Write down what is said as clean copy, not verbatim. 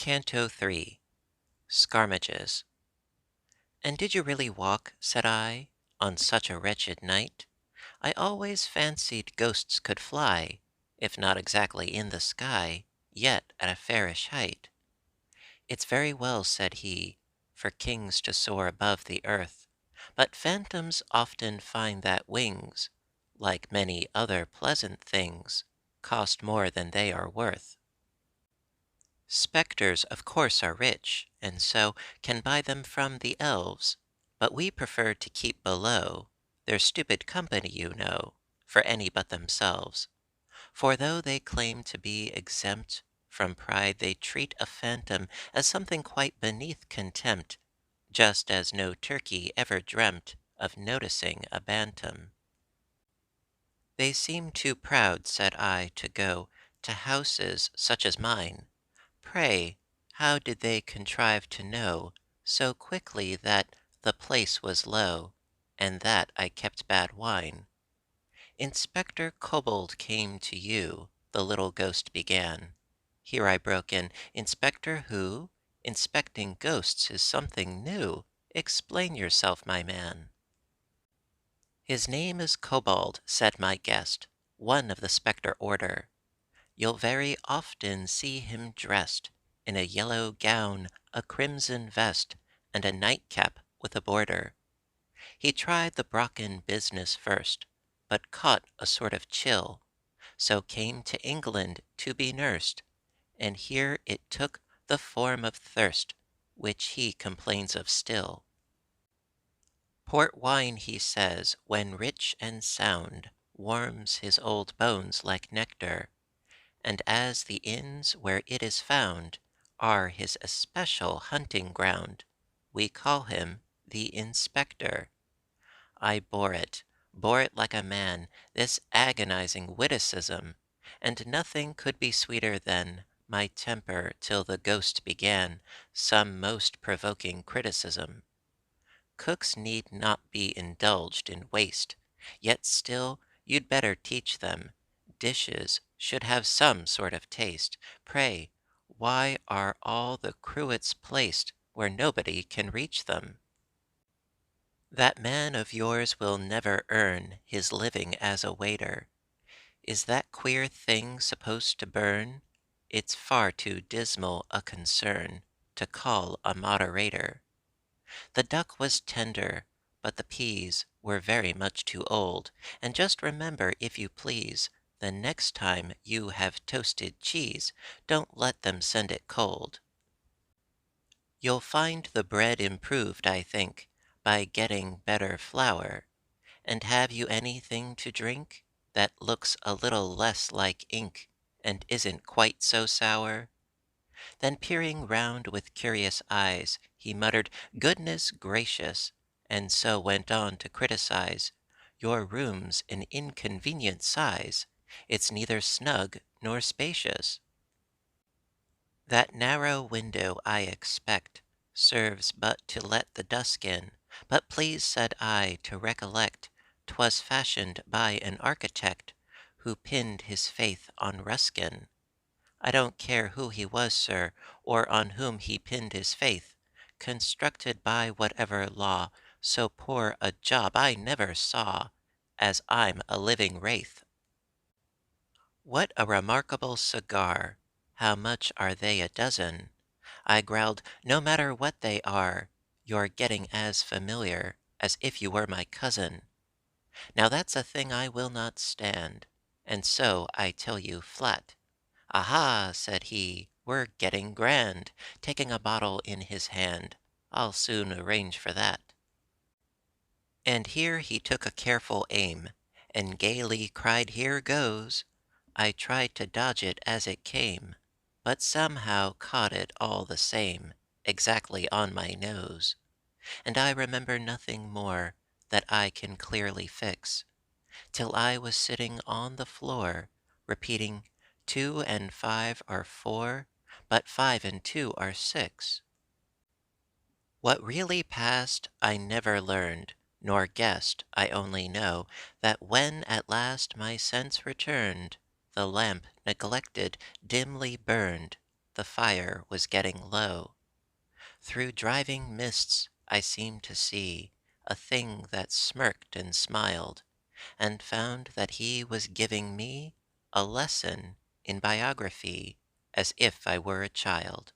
Canto 3. Scarmages. And did you really walk, said I, on such a wretched night? I always fancied ghosts could fly, if not exactly in the sky, yet at a fairish height. It's very well, said he, for kings to soar above the earth, but phantoms often find that wings, like many other pleasant things, cost more than they are worth. Spectres, of course, are rich, and so can buy them from the elves, but we prefer to keep below their stupid company, you know, for any but themselves. For though they claim to be exempt from pride, they treat a phantom as something quite beneath contempt, just as no turkey ever dreamt of noticing a bantam. They seem too proud, said I, to go to houses such as mine. Pray, how did they contrive to know so quickly that the place was low, and that I kept bad wine? Inspector Kobold came to you, the little ghost began. Here I broke in, Inspector who? Inspecting ghosts is something new. Explain yourself, my man. His name is Kobold, said my guest, one of the spectre order. You'll very often see him dressed in a yellow gown, a crimson vest, and a nightcap with a border. He tried the Brocken business first, but caught a sort of chill, so came to England to be nursed, and here it took the form of thirst, which he complains of still. Port wine, he says, when rich and sound, warms his old bones like nectar, and as the inns where it is found are his especial hunting ground, we call him the Inspector. I bore it like a man, this agonizing witticism, and nothing could be sweeter than my temper till the ghost began some most provoking criticism. Cooks need not be indulged in waste, yet still you'd better teach them. Dishes should have some sort of taste. Pray, why are all the cruets placed where nobody can reach them? That man of yours will never earn his living as a waiter. Is that queer thing supposed to burn? It's far too dismal a concern to call a moderator. The duck was tender, but the peas were very much too old. And just remember, if you please, the next time you have toasted cheese, don't let them send it cold. You'll find the bread improved, I think, by getting better flour. And have you anything to drink that looks a little less like ink and isn't quite so sour? Then peering round with curious eyes, he muttered, Goodness gracious, and so went on to criticize. Your room's an inconvenient size. It's neither snug nor spacious. That narrow window, I expect, serves but to let the dusk in. But please, said I, to recollect 'twas fashioned by an architect who pinned his faith on Ruskin. I don't care who he was, sir, or on whom he pinned his faith. Constructed by whatever law, so poor a job I never saw, as I'm a living wraith. What a remarkable cigar! How much are they a dozen? I growled, no matter what they are, you're getting as familiar as if you were my cousin. Now that's a thing I will not stand, and so I tell you flat. Aha, said he, we're getting grand, taking a bottle in his hand. I'll soon arrange for that. And here he took a careful aim, and gaily cried, Here goes. I tried to dodge it as it came, but somehow caught it all the same, exactly on my nose. And I remember nothing more that I can clearly fix, till I was sitting on the floor, repeating, 2 and 5 are 4, but 5 and 2 are 6. What really passed I never learned, nor guessed. I only know that when at last my sense returned, the lamp, neglected, dimly burned. The fire was getting low. Through driving mists I seemed to see a thing that smirked and smiled, and found that he was giving me a lesson in biography, as if I were a child.